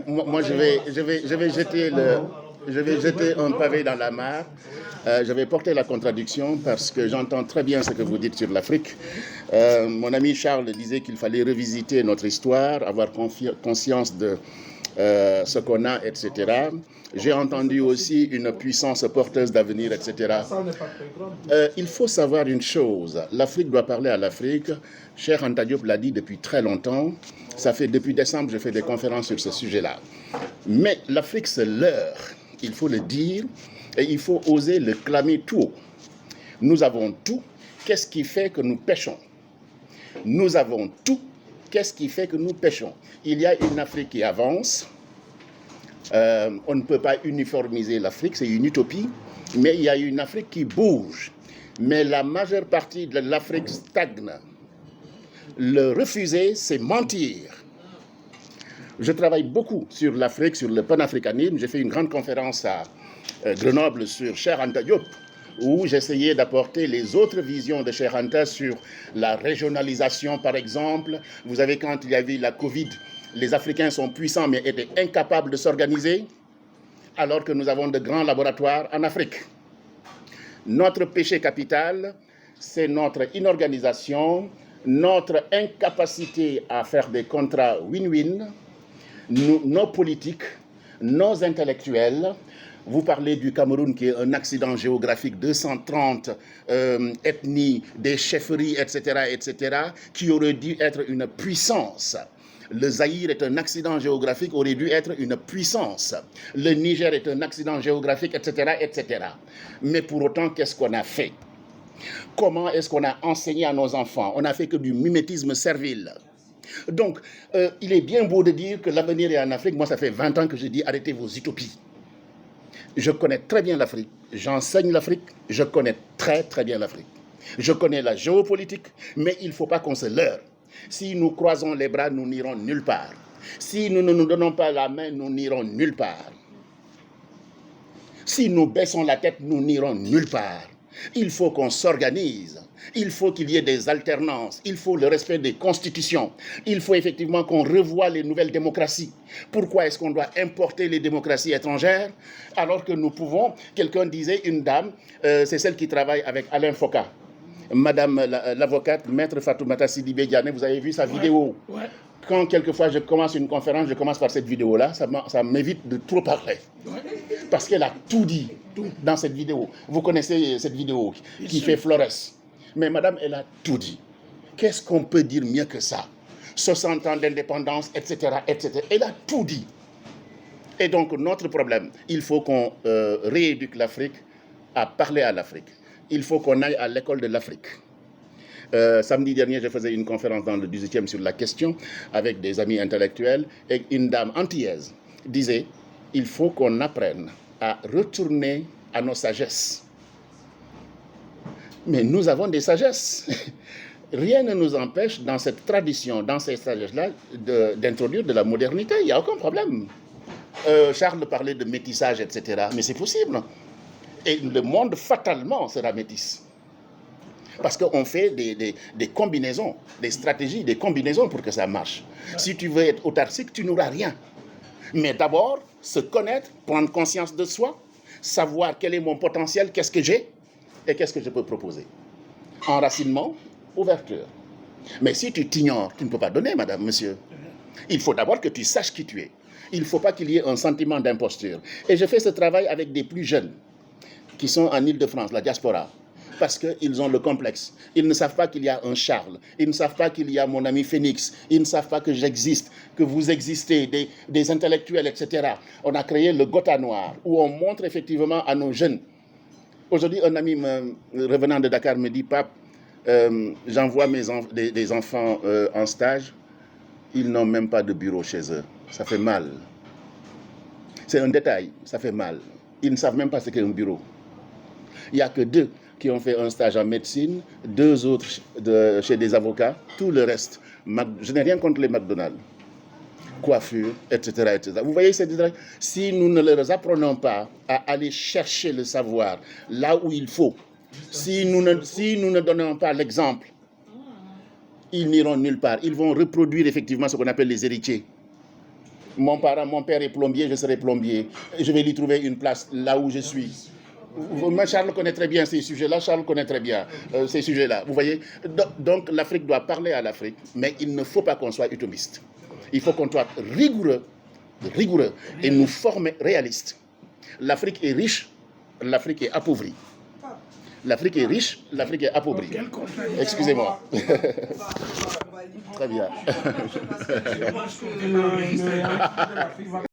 Moi, je vais jeter un pavé dans la mare. Je vais porter la contradiction parce que j'entends très bien ce que vous dites sur l'Afrique. Mon ami Charles disait qu'il fallait revisiter notre histoire, avoir conscience de ce qu'on a, etc. J'ai entendu aussi une puissance porteuse d'avenir, etc. Il faut savoir une chose, l'Afrique doit parler à l'Afrique. Cheikh Anta Diop l'a dit depuis très longtemps. Ça fait depuis décembre, je fais des conférences sur ce sujet-là. Mais l'Afrique, c'est l'heure. Il faut le dire et il faut oser le clamer tout haut. Nous avons tout. Qu'est-ce qui fait que nous pêchons? Nous avons tout. Qu'est-ce qui fait que nous pêchons? Il y a une Afrique qui avance. On ne peut pas uniformiser l'Afrique, c'est une utopie. Mais il y a une Afrique qui bouge. Mais la majeure partie de l'Afrique stagne. Le refuser, c'est mentir. Je travaille beaucoup sur l'Afrique, sur le panafricanisme. J'ai fait une grande conférence à Grenoble sur Cheikh Anta Diop, où j'essayais d'apporter les autres visions de Cheikh Anta sur la régionalisation, par exemple. Vous savez, quand il y avait la Covid, les Africains sont puissants, mais étaient incapables de s'organiser, alors que nous avons de grands laboratoires en Afrique. Notre péché capital, c'est notre inorganisation, notre incapacité à faire des contrats win-win, nos politiques, nos intellectuels. Vous parlez du Cameroun qui est un accident géographique, 230 ethnies, des chefferies, etc., qui aurait dû être une puissance. Le Zaïre est un accident géographique, aurait dû être une puissance. Le Niger est un accident géographique, etc. Mais pour autant, qu'est-ce qu'on a fait? Comment est-ce qu'on a enseigné à nos enfants? On n'a fait que du mimétisme servile. Donc, il est bien beau de dire que l'avenir est en Afrique. Moi, ça fait 20 ans que je dis arrêtez vos utopies. Je connais très bien l'Afrique. J'enseigne l'Afrique. Je connais très, très bien l'Afrique. Je connais la géopolitique, mais il ne faut pas qu'on se leurre. Si nous croisons les bras, nous n'irons nulle part. Si nous ne nous donnons pas la main, nous n'irons nulle part. Si nous baissons la tête, nous n'irons nulle part. Il faut qu'on s'organise. Il faut qu'il y ait des alternances. Il faut le respect des constitutions. Il faut effectivement qu'on revoie les nouvelles démocraties. Pourquoi est-ce qu'on doit importer les démocraties étrangères alors que nous pouvons, quelqu'un disait, une dame, c'est celle qui travaille avec Alain Foka, Madame l'avocate, Maître Fatoumata Sidibé Diané, vous avez vu sa vidéo? Ouais. Quand quelquefois je commence une conférence, je commence par cette vidéo-là, ça m'évite de trop parler. Ouais. Parce qu'elle a tout dit dans cette vidéo. Vous connaissez cette vidéo qui fait Flores. Mais madame, elle a tout dit. Qu'est-ce qu'on peut dire mieux que ça? 60 ans d'indépendance, etc., etc. Elle a tout dit. Et donc, notre problème, il faut qu'on rééduque l'Afrique à parler à l'Afrique. Il faut qu'on aille à l'école de l'Afrique. Samedi dernier, je faisais une conférence dans le 18e sur la question avec des amis intellectuels et une dame antillaise disait il faut qu'on apprenne à retourner à nos sagesses. Mais nous avons des sagesses. Rien ne nous empêche dans cette tradition, dans ces sagesses-là, d'introduire de la modernité. Il n'y a aucun problème. Charles parlait de métissage, etc. Mais c'est possible. Et le monde, fatalement, sera métis. Parce qu'on fait des combinaisons, des stratégies, des combinaisons pour que ça marche. Si tu veux être autarcique, tu n'auras rien. Mais d'abord, se connaître, prendre conscience de soi, savoir quel est mon potentiel, qu'est-ce que j'ai et qu'est-ce que je peux proposer. Enracinement, ouverture. Mais si tu t'ignores, tu ne peux pas donner, madame, monsieur. Il faut d'abord que tu saches qui tu es. Il ne faut pas qu'il y ait un sentiment d'imposture. Et je fais ce travail avec des plus jeunes qui sont en Île-de-France, la diaspora, parce qu'ils ont le complexe. Ils ne savent pas qu'il y a un Charles. Ils ne savent pas qu'il y a mon ami Phoenix. Ils ne savent pas que j'existe, que vous existez, des intellectuels, etc. On a créé le Gotha Noir, où on montre effectivement à nos jeunes. Aujourd'hui, un ami revenant de Dakar me dit, Pape, j'envoie des enfants en stage. Ils n'ont même pas de bureau chez eux. Ça fait mal. C'est un détail, ça fait mal. Ils ne savent même pas ce qu'est un bureau. Il n'y a que 2 qui ont fait un stage en médecine, 2 autres chez des avocats, tout le reste. Je n'ai rien contre les McDonald's. Coiffure, etc., etc. Vous voyez ces détails? Si nous ne leur apprenons pas à aller chercher le savoir là où il faut, si nous ne donnons pas l'exemple, ils n'iront nulle part. Ils vont reproduire effectivement ce qu'on appelle les héritiers. Mon père est plombier, je serai plombier. Je vais lui trouver une place là où je suis. Charles connaît très bien ces sujets-là. Charles connaît très bien ces sujets-là. Vous voyez? Donc l'Afrique doit parler à l'Afrique, mais il ne faut pas qu'on soit utomiste. Il faut qu'on soit rigoureux et nous former réalistes. L'Afrique est riche, l'Afrique est appauvrie. L'Afrique est riche, l'Afrique est appauvrie. Excusez-moi. Très bien.